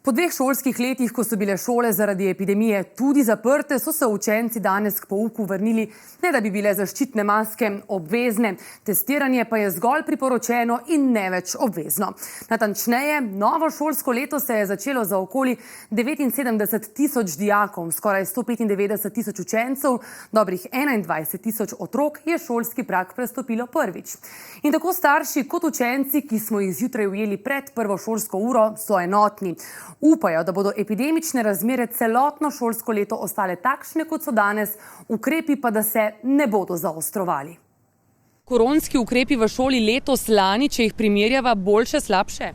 Po 2 šolskih letih, ko so bile šole zaradi epidemije tudi zaprte, so se učenci danes k pouku vrnili, ne da bi bile zaščitne maske obvezne. Testiranje pa je zgolj priporočeno in ne več obvezno. Natančneje, novo šolsko leto se je začelo za okoli 79 tisoč dijakov, skoraj 195 tisoč učencev, dobrih 21 tisoč otrok je šolski prag prestopilo prvič. In tako starši kot učenci, ki smo jih zjutraj ujeli pred prvo šolsko uro, so enotni. Upajo, da bodo epidemične razmere celotno šolsko leto ostale takšne, kot so danes, ukrepi pa, da se ne bodo zaostrovali. Koronski ukrepi v šoli letos lani, če jih primerjava, boljše, slabše?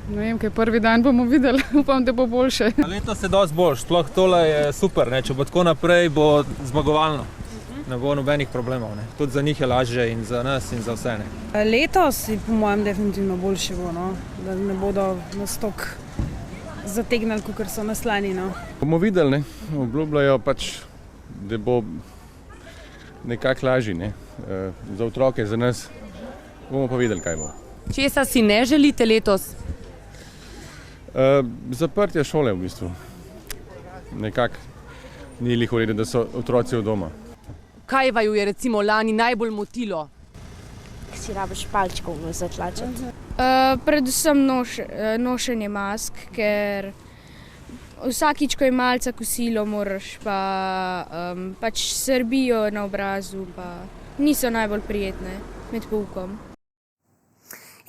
Ne vem, kaj prvi dan bomo videli, upam, da bo boljše. Letos je dosti boljše, sploh tole je super, ne? Če bo tako naprej, bo zmagovalno. Ne bo nobenih problemov, ne? Tudi za njih je lažje in za nas in za vse. Ne? Letos je po mojem definitivno boljše bo, no? Da ne bodo nas toliko zategnali, kakor so nas lani. No? Bomo videli, ne? Obljubljajo pač, da bo nekako lažje, ne? Za otroke, za nas, bomo pa videli, kaj bo. Česa si ne želite letos? Zaprtje šole v bistvu. Nekako ni lih v redu, da so otroci v doma. Kaj vaju je recimo lani najbolj motilo? Si rabiš palčkov zatlačati. Predvsem nošenje mask, ker vsakič, ko je malce kosilo, moraš pač srbijo na obrazu, pa niso najbolj prijetne med poukom.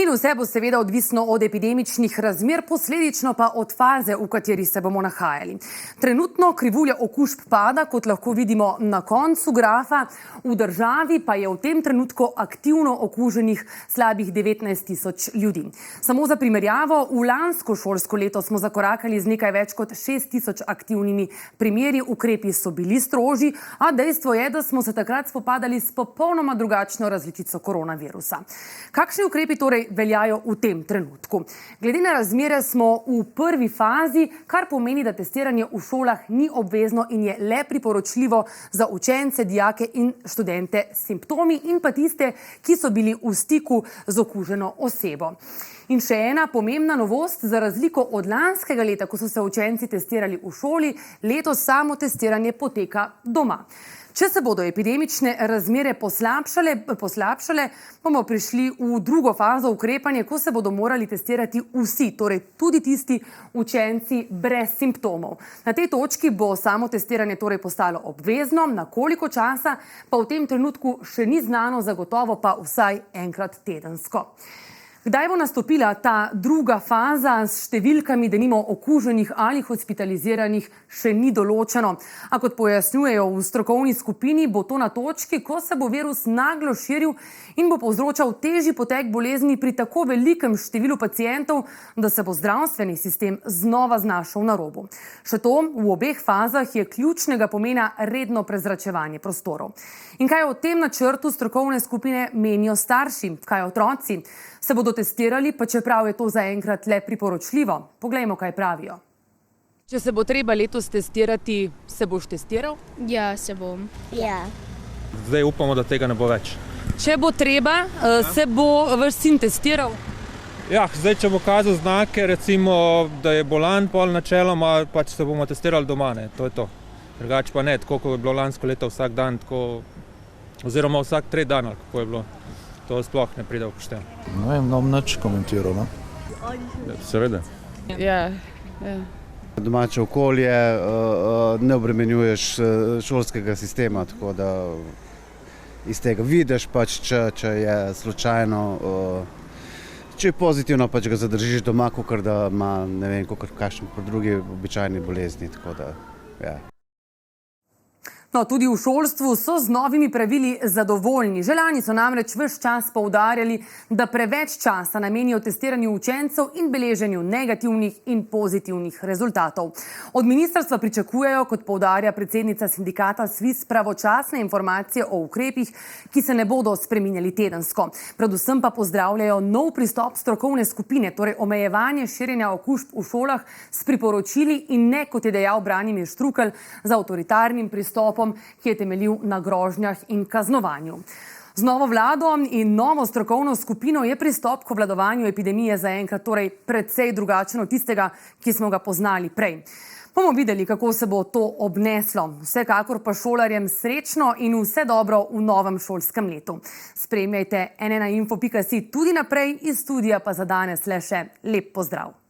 In vse bo seveda odvisno od epidemičnih razmer, posledično pa od faze, v kateri se bomo nahajali. Trenutno krivulja okužb pada, kot lahko vidimo na koncu grafa, v državi pa je v tem trenutku aktivno okuženih slabih 19 tisoč ljudi. Samo za primerjavo, v lansko šolsko leto smo zakorakali z nekaj več kot 6 tisoč aktivnimi primeri, ukrepi so bili strožji, a dejstvo je, da smo se takrat spopadali s popolnoma drugačno različico koronavirusa. Kakšni ukrepi torej veljajo v tem trenutku? Glede na razmere smo v prvi fazi, kar pomeni, da testiranje v šolah ni obvezno in je le priporočljivo za učence, dijake in študente s simptomi in pa tiste, ki so bili v stiku z okuženo osebo. In še ena pomembna novost, za razliko od lanskega leta, ko so se učenci testirali v šoli, letos samo testiranje poteka doma. Če se bodo epidemične razmere poslabšale, bomo prišli v drugo fazo ukrepanja, ko se bodo morali testirati vsi, torej tudi tisti učenci brez simptomov. Na tej točki bo samo testiranje torej postalo obvezno, na koliko časa pa v tem trenutku še ni znano, zagotovo pa vsaj enkrat tedensko. Kdaj bo nastopila ta druga faza s številkami, denimo okuženih ali hospitaliziranih, še ni določeno. A kot pojasnjujejo v strokovni skupini, bo to na točki, ko se bo virus naglo širil in bo povzročal težji potek bolezni pri tako velikem številu pacientov, da se bo zdravstveni sistem znova znašel na robu. Še to, v obeh fazah je ključnega pomena redno prezračevanje prostorov. In kaj o tem načrtu strokovne skupine menijo starši? Kaj otroci? Se bodo testirali, pa čeprav je to zaenkrat le priporočljivo? Poglejmo, kaj pravijo. Če se bo treba letos testirati, se boš testiral? Ja, se bom. Ja. Zdaj upamo, da tega ne bo več. Če bo treba, se bo vaš sin testiral? Ja, zdaj, če bo kazal znake, recimo, da je bolan, pol načeloma, pač se bomo testirali doma, ne, to je to. Drugače pa ne, tako kot je bilo lansko leto vsak dan, tako, oziroma vsak 3 dana, kako je bilo. To sploh ne pride v poštev. Ne vem, ne bom nič komentiral, no? Seveda. Ja. Domače okolje, ne obremenjuješ šolskega sistema, tako da iz tega vidiš pač, če je slučajno, če je pozitivno, pač ga zadržiš doma, kakor da ima, ne vem, kakor kakšen po drugi običajni bolezni, tako da, ja. No, tudi v šolstvu so z novimi pravili zadovoljni. Že lani so namreč ves čas poudarjali, da preveč časa namenijo testiranju učencev in beleženju negativnih in pozitivnih rezultatov. Od ministrstva pričakujejo, kot poudarja predsednica sindikata SVIZ, pravočasne informacije o ukrepih, ki se ne bodo spreminjali tedensko. Predvsem pa pozdravljajo nov pristop strokovne skupine, torej omejevanje širjenja okužb v šolah s priporočili in ne, kot je dejal Branimir Štrukelj, z avtoritarnim pristopom, ki je temeljil na grožnjah in kaznovanju. Z novo vlado in novo strokovno skupino je pristop k obvladovanju epidemije zaenkrat torej precej drugačen od tistega, ki smo ga poznali prej. Bomo videli, kako se bo to obneslo. Vsekakor pa šolarjem srečno in vse dobro v novem šolskem letu. Spremljajte nnainfo.si tudi naprej, iz studia pa za danes le še lep pozdrav.